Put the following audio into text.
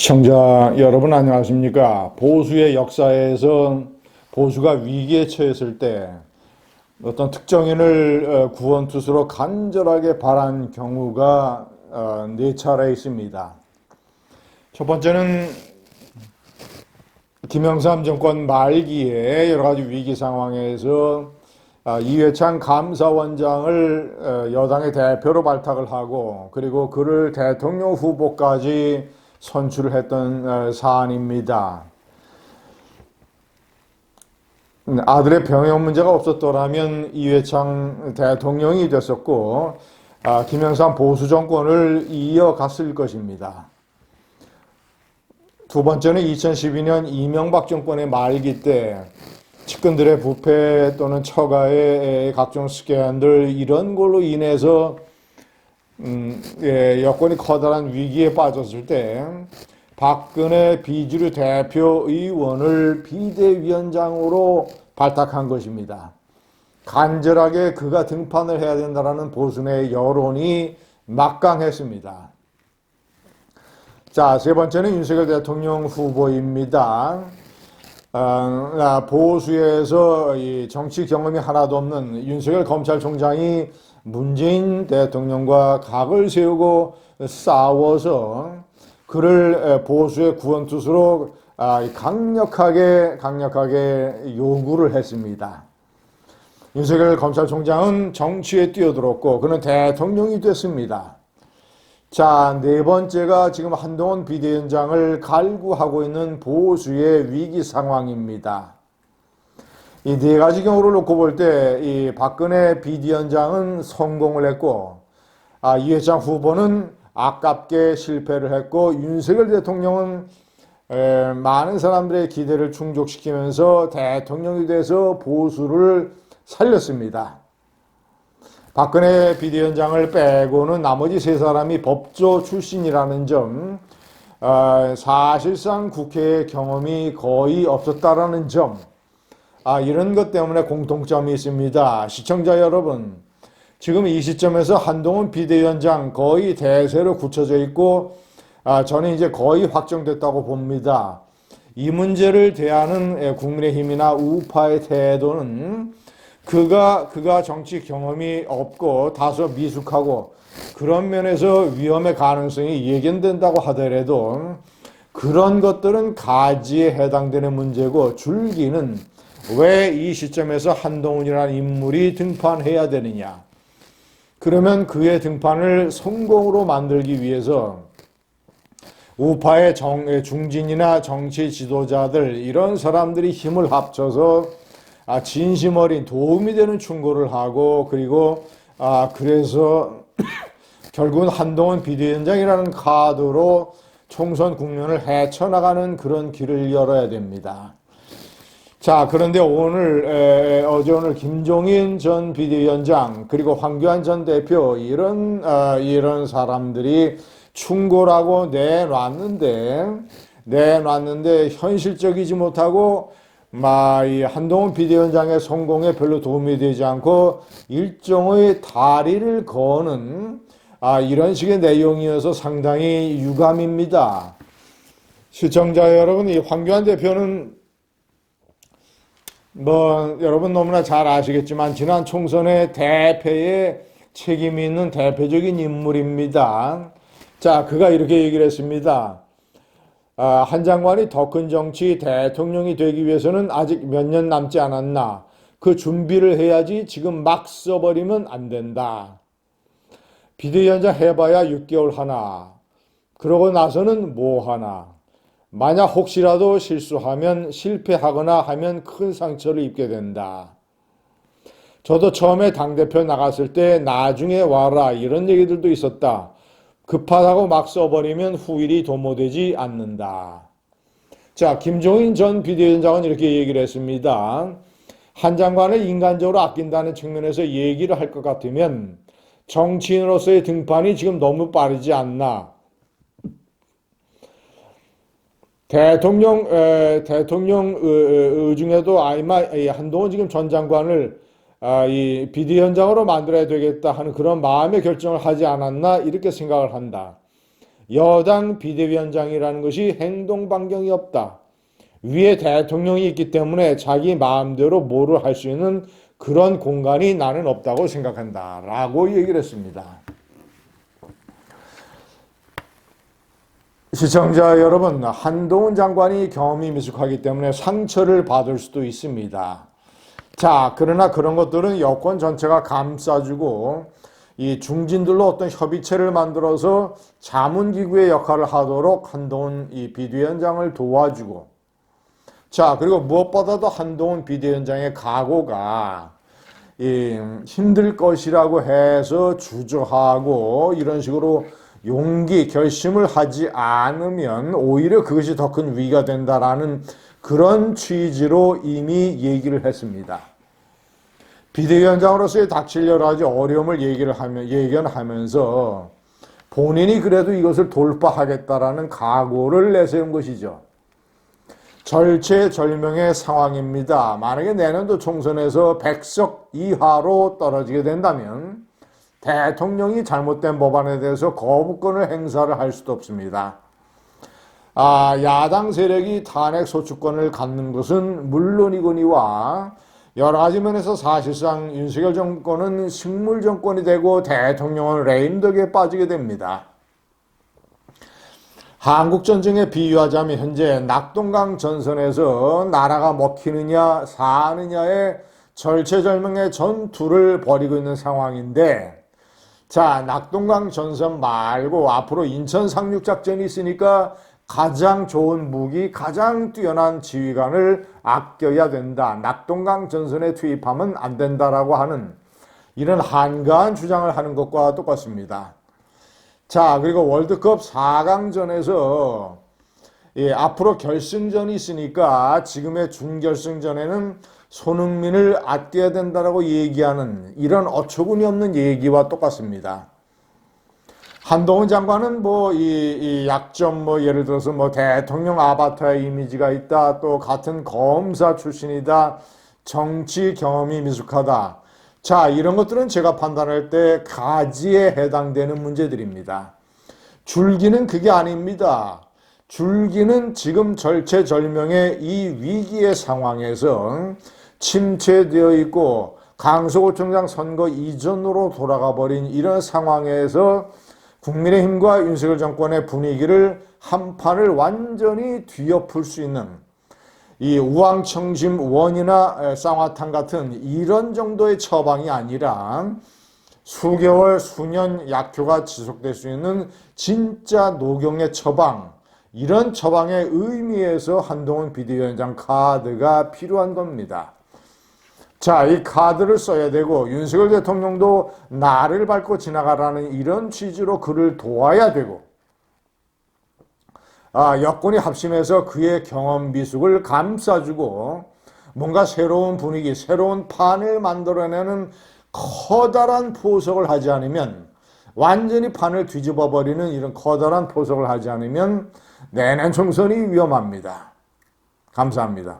시청자 여러분 안녕하십니까? 보수의 역사에서 보수가 위기에 처했을 때 어떤 특정인을 구원투수로 간절하게 바란 경우가 네 차례 있습니다. 첫 번째는 김영삼 정권 말기에 여러 가지 위기 상황에서 이회창 감사원장을 여당의 대표로 발탁을 하고 그리고 그를 대통령 후보까지 선출을 했던 사안입니다. 아들의 병역 문제가 없었더라면 이회창 대통령이 됐었고 김영삼 보수 정권을 이어갔을 것입니다. 두 번째는 2012년 이명박 정권의 말기 때 측근들의 부패 또는 처가의 각종 스캔들 이런 걸로 인해서 여권이 커다란 위기에 빠졌을 때 박근혜 비주류 대표의원을 비대위원장으로 발탁한 것입니다. 간절하게 그가 등판을 해야 된다는 보수 내 여론이 막강했습니다. 자, 세 번째는 윤석열 대통령 후보입니다. 보수에서 이 정치 경험이 하나도 없는 윤석열 검찰총장이 문재인 대통령과 각을 세우고 싸워서 그를 보수의 구원투수로 강력하게 요구를 했습니다. 윤석열 검찰총장은 정치에 뛰어들었고 그는 대통령이 됐습니다. 자, 네 번째가 지금 한동훈 비대위원장을 갈구하고 있는 보수의 위기 상황입니다. 이 네 가지 경우를 놓고 볼 때 이 박근혜 비대위원장은 성공을 했고 이회창 후보는 아깝게 실패를 했고 윤석열 대통령은 많은 사람들의 기대를 충족시키면서 대통령이 돼서 보수를 살렸습니다. 박근혜 비대위원장을 빼고는 나머지 세 사람이 법조 출신이라는 점, 사실상 국회 경험이 거의 없었다라는 점, 이런 것 때문에 공통점이 있습니다. 시청자 여러분, 지금 이 시점에서 한동훈 비대위원장 거의 대세로 굳혀져 있고 저는 이제 거의 확정됐다고 봅니다. 이 문제를 대하는 국민의힘이나 우파의 태도는 그가 정치 경험이 없고 다소 미숙하고 그런 면에서 위험의 가능성이 예견된다고 하더라도 그런 것들은 가지에 해당되는 문제고 줄기는 왜 이 시점에서 한동훈이라는 인물이 등판해야 되느냐. 그러면 그의 등판을 성공으로 만들기 위해서 우파의 중진이나 정치 지도자들 이런 사람들이 힘을 합쳐서 진심 어린 도움이 되는 충고를 하고 그리고 그래서 결국은 한동훈 비대위원장이라는 카드로 총선 국면을 헤쳐나가는 그런 길을 열어야 됩니다. 자, 그런데 어제 오늘 김종인 전 비대위원장 그리고 황교안 전 대표 이런 사람들이 충고라고 내놨는데 현실적이지 못하고 이 한동훈 비대위원장의 성공에 별로 도움이 되지 않고 일종의 다리를 거는 이런 식의 내용이어서 상당히 유감입니다. 시청자 여러분, 이 황교안 대표는 여러분 너무나 잘 아시겠지만 지난 총선의 대패에 책임이 있는 대표적인 인물입니다. 자, 그가 이렇게 얘기를 했습니다. 한 장관이 더 큰 정치 대통령이 되기 위해서는 아직 몇 년 남지 않았나. 그 준비를 해야지 지금 막 써버리면 안 된다. 비대위원장 해봐야 6개월 하나. 그러고 나서는 뭐 하나. 만약 혹시라도 실수하면 실패하거나 하면 큰 상처를 입게 된다. 저도 처음에 당대표 나갔을 때 나중에 와라 이런 얘기들도 있었다. 급하다고 막 써버리면 후일이 도모되지 않는다. 자, 김종인 전 비대위원장은 이렇게 얘기를 했습니다. 한 장관을 인간적으로 아낀다는 측면에서 얘기를 할 것 같으면 정치인으로서의 등판이 지금 너무 빠르지 않나. 대통령 중에도 아마 한동훈 지금 전 장관을 이 비대위원장으로 만들어야 되겠다 하는 그런 마음의 결정을 하지 않았나 이렇게 생각을 한다. 여당 비대위원장이라는 것이 행동 반경이 없다. 위에 대통령이 있기 때문에 자기 마음대로 뭐를 할 수 있는 그런 공간이 나는 없다고 생각한다. 라고 얘기를 했습니다. 시청자 여러분, 한동훈 장관이 경험이 미숙하기 때문에 상처를 받을 수도 있습니다. 자, 그러나 그런 것들은 여권 전체가 감싸주고 이 중진들로 어떤 협의체를 만들어서 자문기구의 역할을 하도록 한동훈 이 비대위원장을 도와주고, 자, 그리고 무엇보다도 한동훈 비대위원장의 각오가 힘들 것이라고 해서 주저하고 이런 식으로 용기, 결심을 하지 않으면 오히려 그것이 더 큰 위기가 된다라는 그런 취지로 이미 얘기를 했습니다. 비대위원장으로서의 닥칠 여러 가지 어려움을 예견하면서 본인이 그래도 이것을 돌파하겠다라는 각오를 내세운 것이죠. 절체절명의 상황입니다. 만약에 내년도 총선에서 100석 이하로 떨어지게 된다면 대통령이 잘못된 법안에 대해서 거부권을 행사를 할 수도 없습니다. 야당 세력이 탄핵 소추권을 갖는 것은 물론이거니와 여러 가지 면에서 사실상 윤석열 정권은 식물 정권이 되고 대통령은 레임덕에 빠지게 됩니다. 한국전쟁에 비유하자면 현재 낙동강 전선에서 나라가 먹히느냐 사느냐의 절체절명의 전투를 벌이고 있는 상황인데, 자, 낙동강 전선 말고 앞으로 인천 상륙작전이 있으니까 가장 좋은 무기, 가장 뛰어난 지휘관을 아껴야 된다. 낙동강 전선에 투입하면 안 된다라고 하는 이런 한가한 주장을 하는 것과 똑같습니다. 자, 그리고 월드컵 4강전에서 앞으로 결승전이 있으니까 지금의 준결승전에는 손흥민을 아껴야 된다라고 얘기하는 이런 어처구니 없는 얘기와 똑같습니다. 한동훈 장관은 이 약점 예를 들어서 대통령 아바타의 이미지가 있다. 또 같은 검사 출신이다. 정치 경험이 미숙하다. 자, 이런 것들은 제가 판단할 때 가지에 해당되는 문제들입니다. 줄기는 그게 아닙니다. 줄기는 지금 절체절명의 이 위기의 상황에서 침체되어 있고 강서구청장 선거 이전으로 돌아가 버린 이런 상황에서 국민의힘과 윤석열 정권의 분위기를 한 판을 완전히 뒤엎을 수 있는 이 우왕청심 원이나 쌍화탕 같은 이런 정도의 처방이 아니라 수개월, 수년 약효가 지속될 수 있는 진짜 노경의 처방, 이런 처방의 의미에서 한동훈 비대위원장 카드가 필요한 겁니다. 자, 이 카드를 써야 되고 윤석열 대통령도 나를 밟고 지나가라는 이런 취지로 그를 도와야 되고, 여권이 합심해서 그의 경험 미숙을 감싸주고 뭔가 새로운 분위기, 새로운 판을 만들어내는 커다란 포석을 하지 않으면, 완전히 판을 뒤집어 버리는 이런 커다란 포석을 하지 않으면 내년 총선이 위험합니다. 감사합니다.